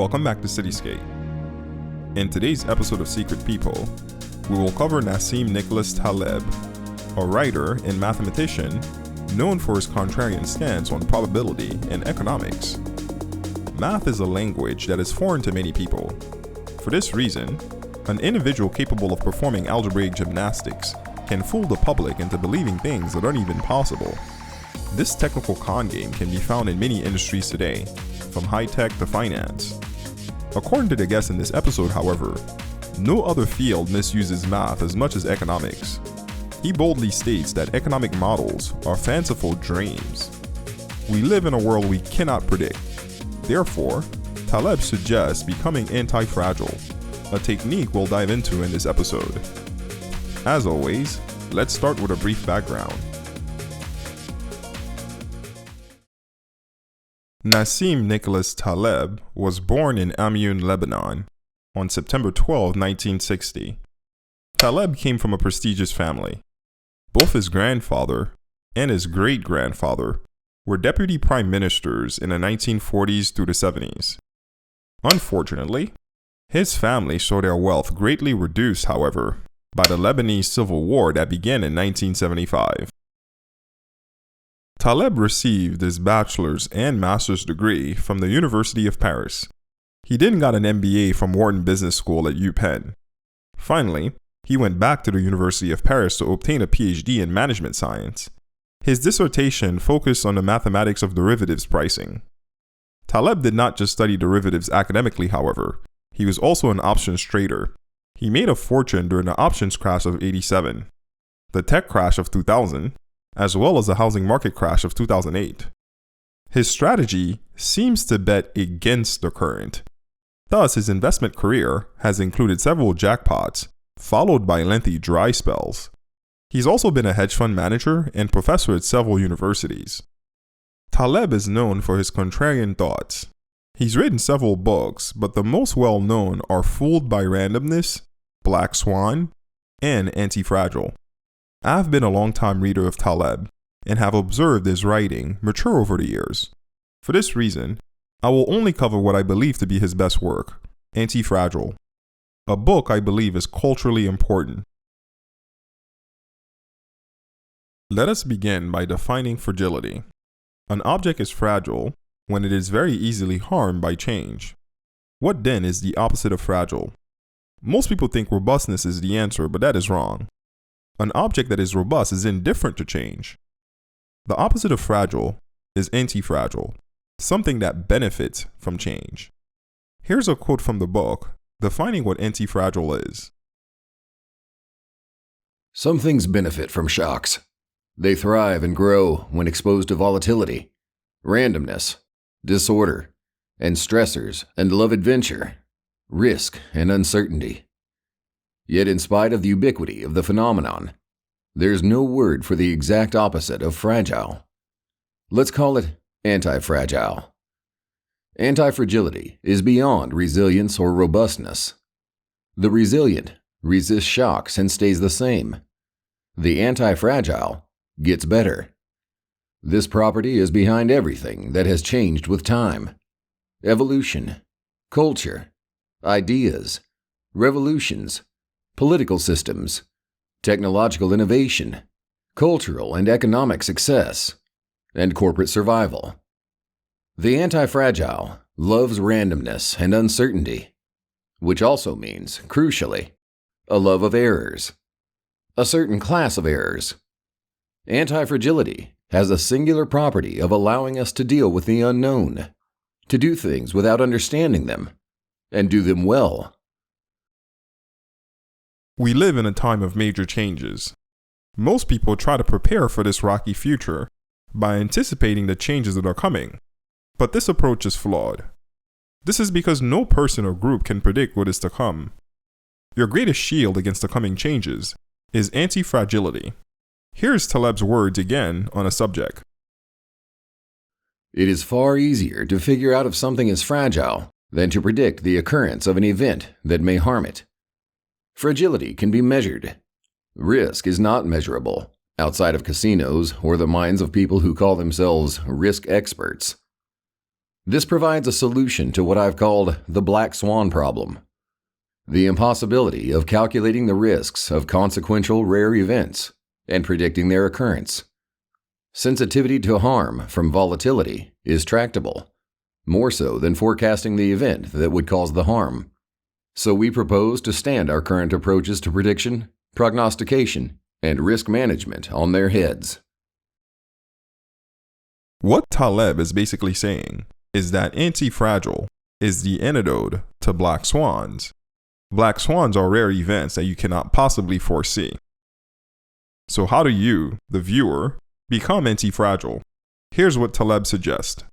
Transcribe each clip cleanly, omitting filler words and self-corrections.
Welcome back to Cityscape. In today's episode of Secret People, we will cover Nassim Nicholas Taleb, a writer and mathematician known for his contrarian stance on probability and economics. Math is a language that is foreign to many people. For this reason, an individual capable of performing algebraic gymnastics can fool the public into believing things that aren't even possible. This technical con game can be found in many industries today, from high-tech to finance. According to the guest in this episode, however, no other field misuses math as much as economics. He boldly states that economic models are fanciful dreams. We live in a world we cannot predict. Therefore, Taleb suggests becoming anti-fragile, a technique we'll dive into in this episode. As always, let's start with a brief background. Nassim Nicholas Taleb was born in Amioun, Lebanon, on September 12, 1960. Taleb came from a prestigious family. Both his grandfather and his great-grandfather were deputy prime ministers in the 1940s through the 70s. Unfortunately, his family saw their wealth greatly reduced, however, by the Lebanese Civil War that began in 1975. Taleb received his bachelor's and master's degree from the University of Paris. He then got an MBA from Wharton Business School at UPenn. Finally, he went back to the University of Paris to obtain a PhD in management science. His dissertation focused on the mathematics of derivatives pricing. Taleb did not just study derivatives academically, however. He was also an options trader. He made a fortune during the options crash of '87, the tech crash of 2000, as well as the housing market crash of 2008. His strategy seems to bet against the current. Thus, his investment career has included several jackpots, followed by lengthy dry spells. He's also been a hedge fund manager and professor at several universities. Taleb is known for his contrarian thoughts. He's written several books, but the most well-known are Fooled by Randomness, Black Swan, and Antifragile. I've been a long-time reader of Taleb and have observed his writing mature over the years. For this reason, I will only cover what I believe to be his best work, Antifragile, a book I believe is culturally important. Let us begin by defining fragility. An object is fragile when it is very easily harmed by change. What then is the opposite of fragile? Most people think robustness is the answer, but that is wrong. An object that is robust is indifferent to change. The opposite of fragile is antifragile, something that benefits from change. Here's a quote from the book defining what antifragile is. Some things benefit from shocks. They thrive and grow when exposed to volatility, randomness, disorder, and stressors and love adventure, risk and uncertainty. Yet in spite of the ubiquity of the phenomenon, there's no word for the exact opposite of fragile. Let's call it antifragile. Antifragility is beyond resilience or robustness. The resilient resists shocks and stays the same. The antifragile gets better. This property is behind everything that has changed with time. Evolution, culture, ideas, revolutions, political systems, technological innovation, cultural and economic success, and corporate survival. The antifragile loves randomness and uncertainty, which also means, crucially, a love of errors, a certain class of errors. Antifragility has a singular property of allowing us to deal with the unknown, to do things without understanding them, and do them well. We live in a time of major changes. Most people try to prepare for this rocky future by anticipating the changes that are coming, but this approach is flawed. This is because no person or group can predict what is to come. Your greatest shield against the coming changes is antifragility. Here's Taleb's words again on a subject. It is far easier to figure out if something is fragile than to predict the occurrence of an event that may harm it. Fragility can be measured. Risk is not measurable outside of casinos or the minds of people who call themselves risk experts. This provides a solution to what I've called the Black Swan problem. The impossibility of calculating the risks of consequential rare events and predicting their occurrence. Sensitivity to harm from volatility is tractable, more so than forecasting the event that would cause the harm. So we propose to stand our current approaches to prediction, prognostication, and risk management on their heads. What Taleb is basically saying is that Antifragile is the antidote to black swans. Black swans are rare events that you cannot possibly foresee. So how do you, the viewer, become antifragile? Here's what Taleb suggests.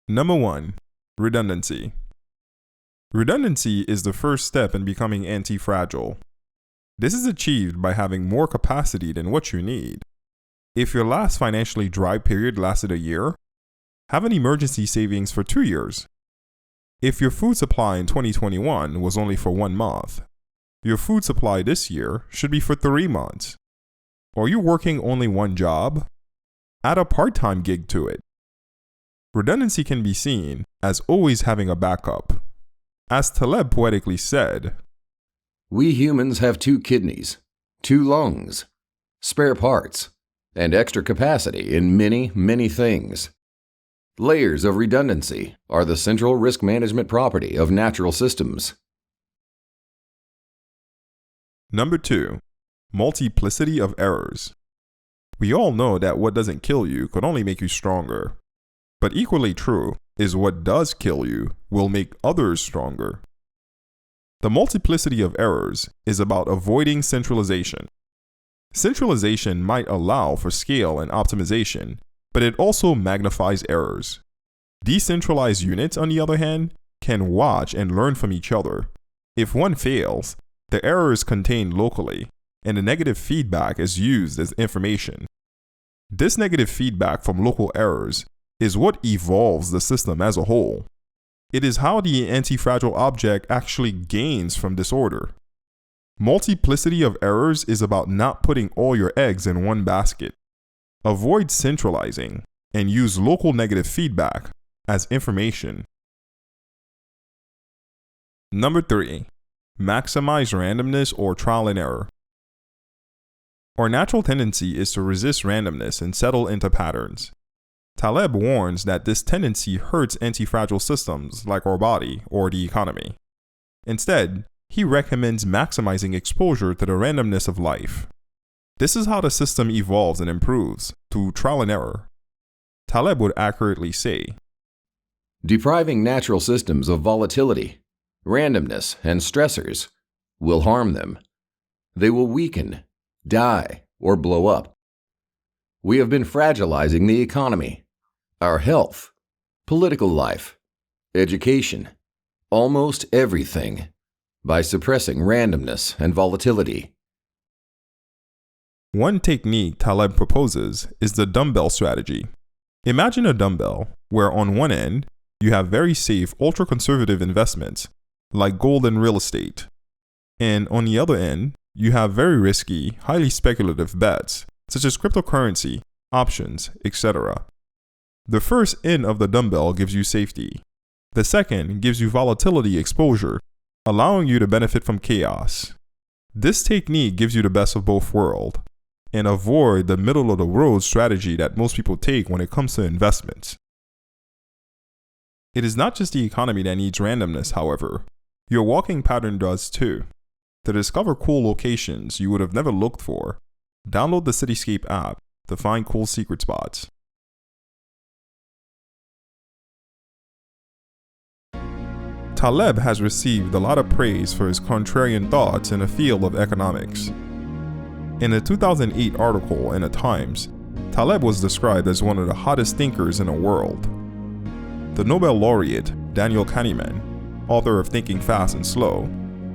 Number 1. Redundancy. Redundancy is the first step in becoming antifragile. This is achieved by having more capacity than what you need. If your last financially dry period lasted a year, have an emergency savings for 2 years. If your food supply in 2021 was only for 1 month, your food supply this year should be for 3 months. Are you working only one job? Add a part-time gig to it. Redundancy can be seen as always having a backup. As Taleb poetically said, "We humans have 2 kidneys, 2 lungs, spare parts, and extra capacity in many, many things." Layers of redundancy are the central risk management property of natural systems. Number 2. Multiplicity of errors. We all know that what doesn't kill you could only make you stronger. But equally true is what does kill you will make others stronger. The multiplicity of errors is about avoiding centralization. Centralization might allow for scale and optimization, but it also magnifies errors. Decentralized units, on the other hand, can watch and learn from each other. If one fails, the error is contained locally, and the negative feedback is used as information. This negative feedback from local errors is what evolves the system as a whole. It is how the antifragile object actually gains from disorder. Multiplicity of errors is about not putting all your eggs in one basket. Avoid centralizing and use local negative feedback as information. Number 3. Maximize randomness or trial and error. Our natural tendency is to resist randomness and settle into patterns. Taleb warns that this tendency hurts antifragile systems like our body or the economy. Instead, he recommends maximizing exposure to the randomness of life. This is how the system evolves and improves, through trial and error. Taleb would accurately say, "Depriving natural systems of volatility, randomness, and stressors will harm them. They will weaken, die, or blow up. We have been fragilizing the economy, our health, political life, education, almost everything, by suppressing randomness and volatility." One technique Taleb proposes is the dumbbell strategy. Imagine a dumbbell where on one end, you have very safe, ultra-conservative investments, like gold and real estate. And on the other end, you have very risky, highly speculative bets, such as cryptocurrency, options, etc. The first end of the dumbbell gives you safety. The second gives you volatility exposure, allowing you to benefit from chaos. This technique gives you the best of both worlds, and avoid the middle-of-the-road strategy that most people take when it comes to investments. It is not just the economy that needs randomness, however. Your walking pattern does too. To discover cool locations you would have never looked for, download the Cityscape app to find cool secret spots. Taleb has received a lot of praise for his contrarian thoughts in the field of economics. In a 2008 article in the Times, Taleb was described as one of the hottest thinkers in the world. The Nobel laureate, Daniel Kahneman, author of Thinking Fast and Slow,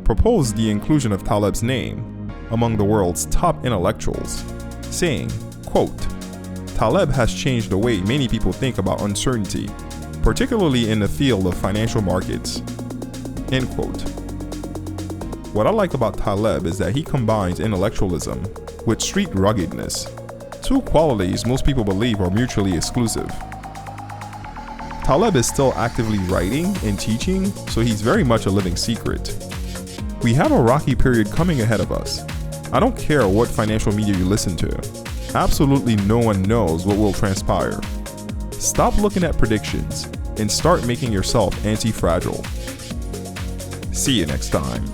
proposed the inclusion of Taleb's name among the world's top intellectuals, saying, quote, "Taleb has changed the way many people think about uncertainty, particularly in the field of financial markets." End quote. What I like about Taleb is that he combines intellectualism with street ruggedness, two qualities most people believe are mutually exclusive. Taleb is still actively writing and teaching, so he's very much a living secret. We have a rocky period coming ahead of us. I don't care what financial media you listen to. Absolutely no one knows what will transpire. Stop looking at predictions and start making yourself anti-fragile. See you next time.